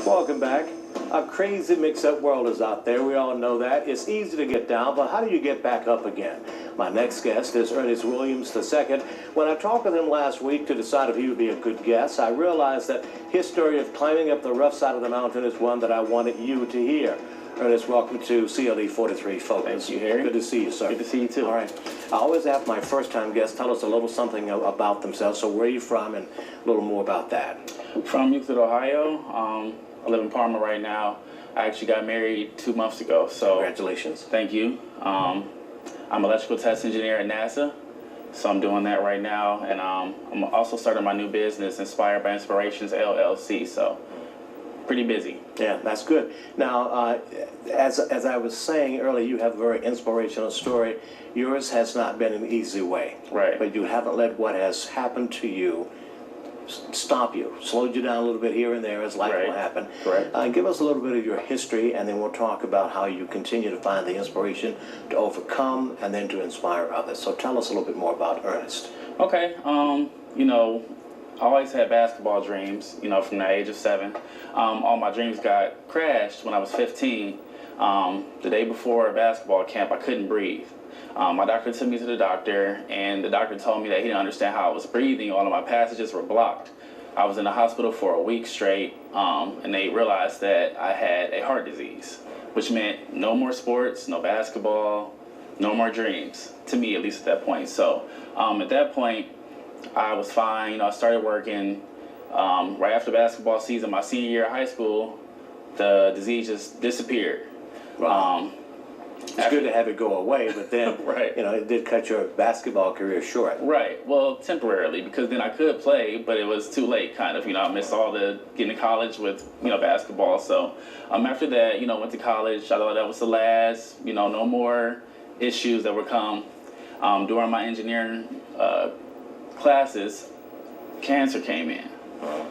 Welcome back. A crazy mix-up world is out there. We all know that. It's easy to get down, but how do you get back up again? My next guest is Ernest Williams II. When I talked with him last week to decide if he would be a good guest, I realized that his story of climbing up the rough side of the mountain is one that I wanted you to hear. Ernest, welcome to CLE43 Focus. Thank you, Harry. Good to see you, sir. Good to see you, too. All right. I always have my first-time guests tell us a little something about themselves. So where are you from and a little more about that? From Euclid, Ohio. I live in Parma right now. I actually got married 2 months ago. So congratulations. Thank you. I'm an electrical test engineer at NASA. So I'm doing that right now. And I'm also starting my new business, Inspired by Inspirations, LLC. So pretty busy. Yeah, that's good. Now, as I was saying earlier, you have a very inspirational story. Yours has not been an easy way. Right. But you haven't let what has happened to you stop you, slowed you down a little bit here and there as life will happen. Right. Give us a little bit of your history, and then we'll talk about how you continue to find the inspiration to overcome and then to inspire others. So tell us a little bit more about Ernest. Okay. You know, I always had basketball dreams, you know, from the age of 7. All my dreams got crashed when I was 15. The day before basketball camp, I couldn't breathe. My doctor took me to the doctor, and the doctor told me that he didn't understand how I was breathing. All of my passages were blocked. I was in the hospital for a week straight, and they realized that I had a heart disease, which meant no more sports, no basketball, no more dreams, to me at least at that point. So at that point, I was fine. You know, I started working right after basketball season, my senior year of high school. The disease just disappeared. Wow. It's good to have it go away, but then, Right. you know, it did cut your basketball career short. Right. Well, temporarily, because then I could play, but it was too late, kind of. You know, I missed all the getting to college with, you know, basketball. So after that, you know, went to college. I thought that was the last, you know, no more issues that would come. During my engineering classes, cancer came in.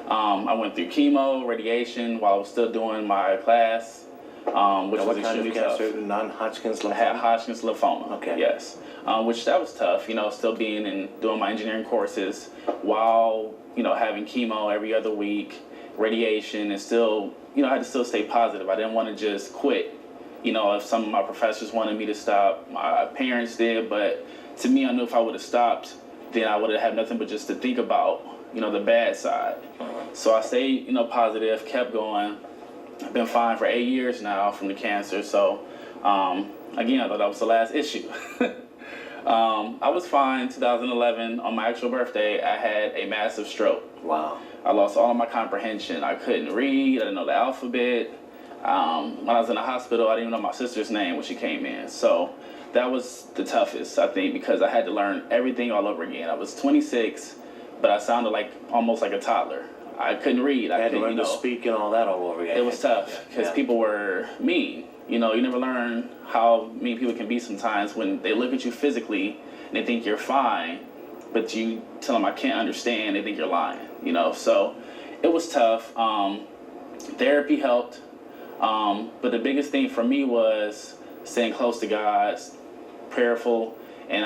I went through chemo, radiation while I was still doing my class. Which was extremely tough. Non-Hodgkin's lymphoma? I had Hodgkin's lymphoma. Okay. Yes. Which that was tough, you know, still being and doing my engineering courses while, you know, having chemo every other week, radiation, and still, you know, I had to still stay positive. I didn't want to just quit. You know, if some of my professors wanted me to stop, my parents did, but to me, I knew if I would have stopped, then I would have had nothing but just to think about, you know, the bad side. So I stayed, you know, positive, kept going. I've been fine for 8 years now from the cancer, so again, I thought that was the last issue. I was fine. 2011, on my actual birthday, I had a massive stroke. Wow. I lost all of my comprehension. I couldn't read, I didn't know the alphabet. When I was in the hospital, I didn't even know my sister's name when she came in. So that was the toughest, I think, because I had to learn everything all over again. I was 26, but I sounded like almost like a toddler. I couldn't read. I had to learn to speak and all that all over again. It was tough because people were mean. You know, you never learn how mean people can be sometimes when they look at you physically and they think you're fine, but you tell them I can't understand, they think you're lying, you know. So it was tough. Therapy helped, but the biggest thing for me was staying close to God, prayerful, and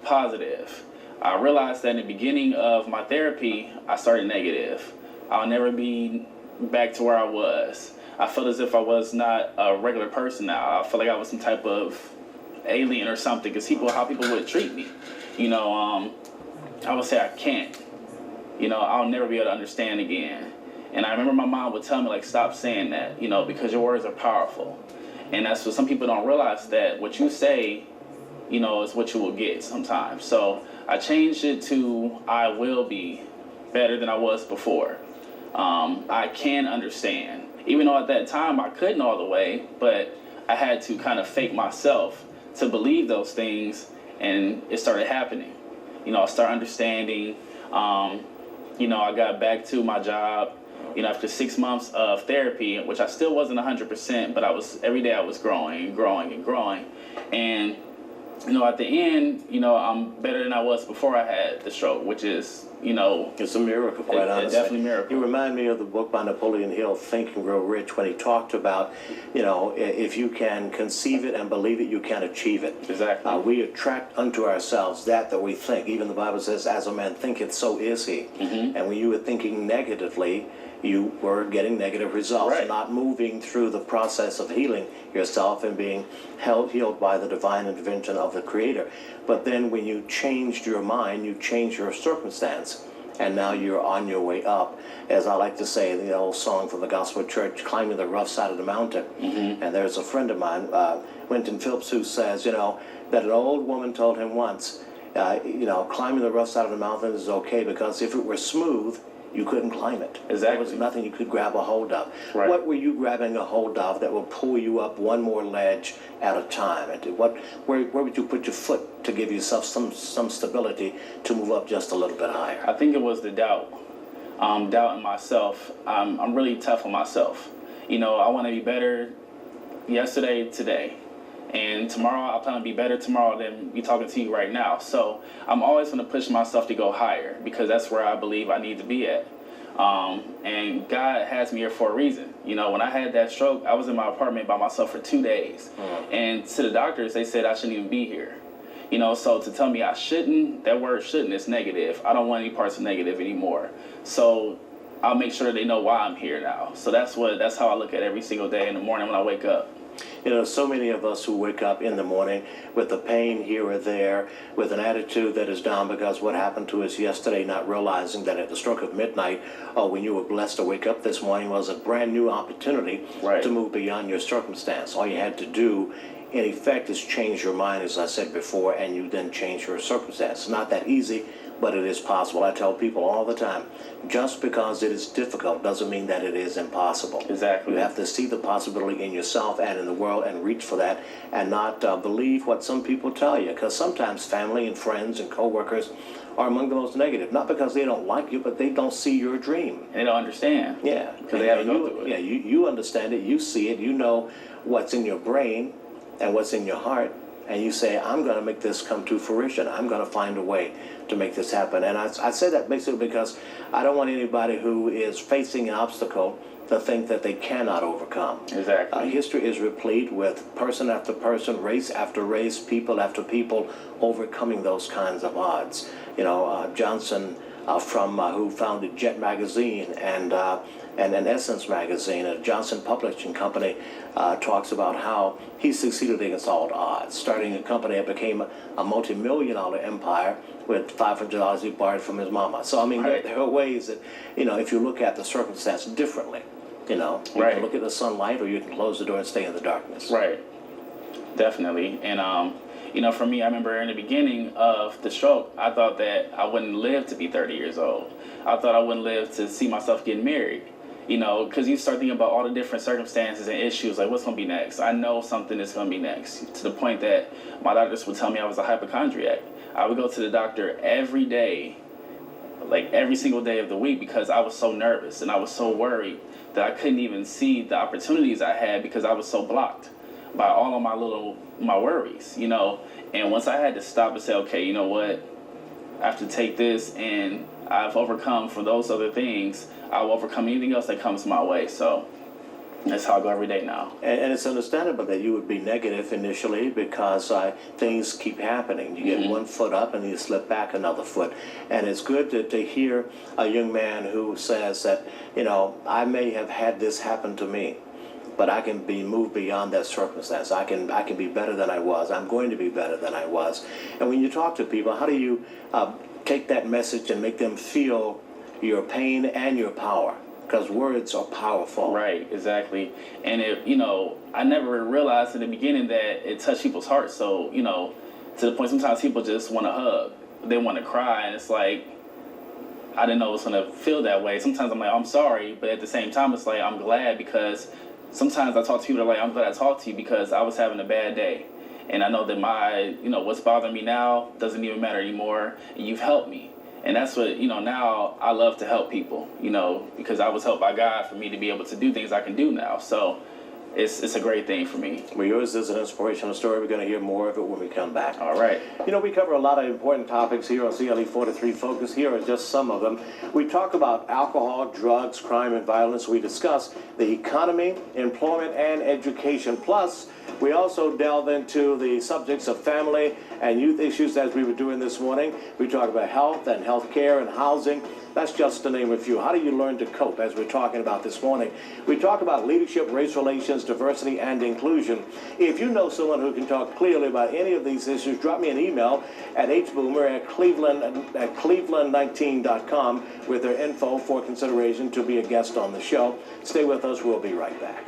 positive. I realized that in the beginning of my therapy, I started negative. I'll never be back to where I was. I felt as if I was not a regular person now. I felt like I was some type of alien or something, because how people would treat me. You know, I would say I can't. You know, I'll never be able to understand again. And I remember my mom would tell me, like, stop saying that, you know, because your words are powerful. And that's what some people don't realize, that what you say, you know, is what you will get sometimes. So I changed it to I will be better than I was before. I can understand. Even though at that time I couldn't all the way, but I had to kind of fake myself to believe those things, and it started happening. You know, I started understanding. You know, I got back to my job, you know, after 6 months of therapy, which I still wasn't 100%, but every day I was growing and growing and growing. And you know, at the end, you know, I'm better than I was before I had the stroke, which is, you know... It's a miracle, quite honestly. It's definitely a miracle. You remind me of the book by Napoleon Hill, Think and Grow Rich, when he talked about, you know, if you can conceive it and believe it, you can achieve it. Exactly. We attract unto ourselves that we think. Even the Bible says, as a man thinketh, so is he. Mm-hmm. And when you were thinking negatively, you were getting negative results, Right. not moving through the process of healing yourself and being healed by the divine intervention of the Creator. But then when you changed your mind, you changed your circumstance, and now you're on your way up. As I like to say, the old song from the gospel church, climbing the rough side of the mountain. And there's a friend of mine, Winton Phillips, who says, that an old woman told him once, climbing the rough side of the mountain is okay, because if it were smooth, you couldn't climb it. Exactly. There was nothing you could grab a hold of. Right. What were you grabbing a hold of that will pull you up one more ledge at a time? And where would you put your foot to give yourself some stability to move up just a little bit higher? I think it was the doubt. Doubt in myself. I'm really tough on myself. I want to be better yesterday, today. And tomorrow, I plan to be better tomorrow than be talking to you right now. So I'm always going to push myself to go higher, because that's where I believe I need to be at. And God has me here for a reason. When I had that stroke, I was in my apartment by myself for 2 days. And to the doctors, they said I shouldn't even be here. So to tell me I shouldn't, that word shouldn't is negative. I don't want any parts of negative anymore. So I'll make sure they know why I'm here now. So that's how I look at every single day in the morning when I wake up. So many of us who wake up in the morning with the pain here or there, with an attitude that is down because what happened to us yesterday, not realizing that at the stroke of midnight, when you were blessed to wake up this morning, was a brand new opportunity Right. to move beyond your circumstance. All you had to do, in effect, is change your mind, as I said before, and you then change your circumstance. Not that easy, but it is possible. I tell people all the time, just because it is difficult doesn't mean that it is impossible. Exactly. You have to see the possibility in yourself and in the world and reach for that, and not believe what some people tell you, because sometimes family and friends and co-workers are among the most negative, not because they don't like you, but they don't see your dream. And they don't understand. Yeah, Because they haven't gone through it. Yeah, you understand it, you see it, you know what's in your brain and what's in your heart, and you say, I'm going to make this come to fruition. I'm going to find a way to make this happen. And I say that basically because I don't want anybody who is facing an obstacle to think that they cannot overcome. Exactly. History is replete with person after person, race after race, people after people overcoming those kinds of odds. Johnson, who founded Jet Magazine and Essence Magazine, a Johnson Publishing Company, talks about how he succeeded against all odds, starting a company that became a multi-million-dollar empire with $500 he borrowed from his mama. So, Right. there are ways that, if you look at the circumstance differently, you Right. can look at the sunlight, or you can close the door and stay in the darkness. Right. Definitely. And, for me, I remember in the beginning of the stroke, I thought that I wouldn't live to be 30 years old. I thought I wouldn't live to see myself getting married. Because you start thinking about all the different circumstances and issues, like what's going to be next. I know something is going to be next, to the point that my doctors would tell me I was a hypochondriac. I would go to the doctor every day, like every single day of the week, because I was so nervous and I was so worried that I couldn't even see the opportunities I had because I was so blocked by all of my worries, And once I had to stop and say, okay, you know what, I have to take this, and I've overcome for those other things, I will overcome anything else that comes my way. So that's how I go every day now. And it's understandable that you would be negative initially, because things keep happening. You get one foot up and you slip back another foot. And it's good to hear a young man who says that, I may have had this happen to me, but I can be moved beyond that circumstance. I can be better than I was. I'm going to be better than I was. And when you talk to people, how do you take that message and make them feel your pain and your power? Because words are powerful. Right, exactly. And I never realized in the beginning that it touched people's hearts. So, to the point sometimes people just want to hug. They want to cry, and it's like, I didn't know it was going to feel that way. Sometimes I'm like, I'm sorry, but at the same time, it's like, I'm glad, because sometimes I talk to people that are like, I'm glad I talked to you because I was having a bad day. And I know that what's bothering me now doesn't even matter anymore. And you've helped me. And that's what, now I love to help people, because I was helped by God for me to be able to do things I can do now. So it's a great thing for me. Well, yours is an inspirational story. We're going to hear more of it when we come back. All right. We cover a lot of important topics here on CLE43 Focus. Here are just some of them. We talk about alcohol, drugs, crime, and violence. We discuss the economy, employment, and education. Plus, we also delve into the subjects of family and youth issues, as we were doing this morning. We talk about health and health care and housing. That's just to name a few. How do you learn to cope, as we're talking about this morning? We talk about leadership, race relations, diversity, and inclusion. If you know someone who can talk clearly about any of these issues, drop me an email at hboomer@cleveland19.com with their info for consideration to be a guest on the show. Stay with us. We'll be right back.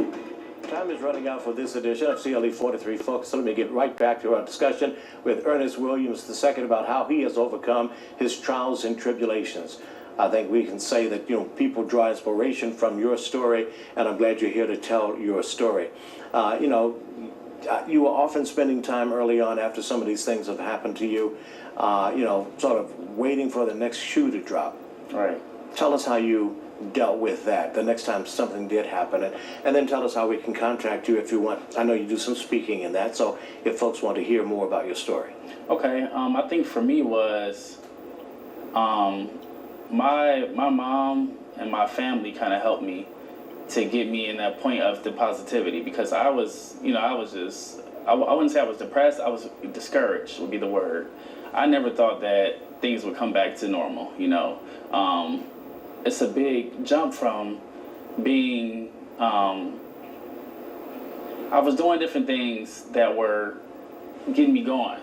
Time is running out for this edition of CLE43 Focus. So let me get right back to our discussion with Ernest Williams II about how he has overcome his trials and tribulations. I think we can say that, people draw inspiration from your story, and I'm glad you're here to tell your story. You were often spending time early on after some of these things have happened to you, sort of waiting for the next shoe to drop. Right. Tell us how you dealt with that the next time something did happen, and then tell us how we can contact you if you want. I know you do some speaking in that, so if folks want to hear more about your story. Okay. I think for me was my mom and my family kind of helped me to get me in that point of the positivity, because I was just, I wouldn't say I was depressed, I was discouraged would be the word. I never thought that things would come back to normal, It's a big jump from being, I was doing different things that were getting me going,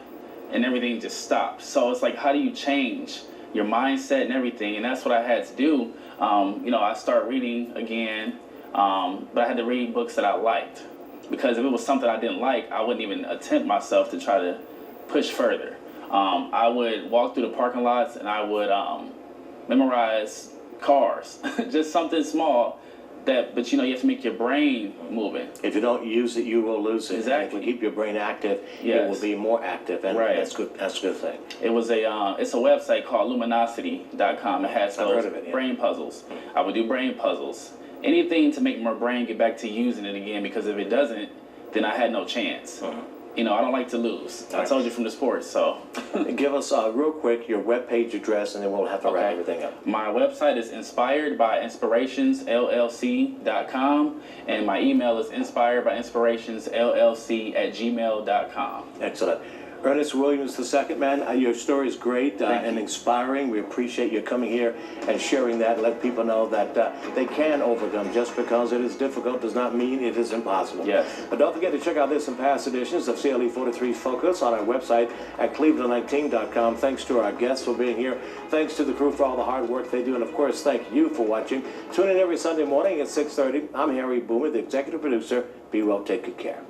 and everything just stopped. So it's like, how do you change your mindset and everything? And that's what I had to do. I started reading again, but I had to read books that I liked, because if it was something I didn't like, I wouldn't even attempt myself to try to push further. I would walk through the parking lots and I would memorize cars, just something small. But you have to make your brain moving. If you don't use it, you will lose it. Exactly. If you keep your brain active, yes, it will be more active, and right, that's good. That's a good thing. It was it's a website called luminosity.com. It has I've those heard of it, yeah, brain puzzles. I would do brain puzzles. Anything to make my brain get back to using it again, because if it doesn't, then I had no chance. I don't like to lose. I told you from the sports, so. Give us real quick your webpage address, and then we'll have to wrap everything up. My website is inspiredbyinspirationsllc.com, and my email is inspiredbyinspirationsllc@gmail.com. Excellent. Ernest Williams II, man, your story is great and inspiring. We appreciate you coming here and sharing that. Let people know that they can overcome. Just because it is difficult does not mean it is impossible. Yes. But don't forget to check out this and past editions of CLE43 Focus on our website at cleveland19.com. Thanks to our guests for being here. Thanks to the crew for all the hard work they do. And, of course, thank you for watching. Tune in every Sunday morning at 6:30. I'm Harry Boomer, the executive producer. Be well, take good care.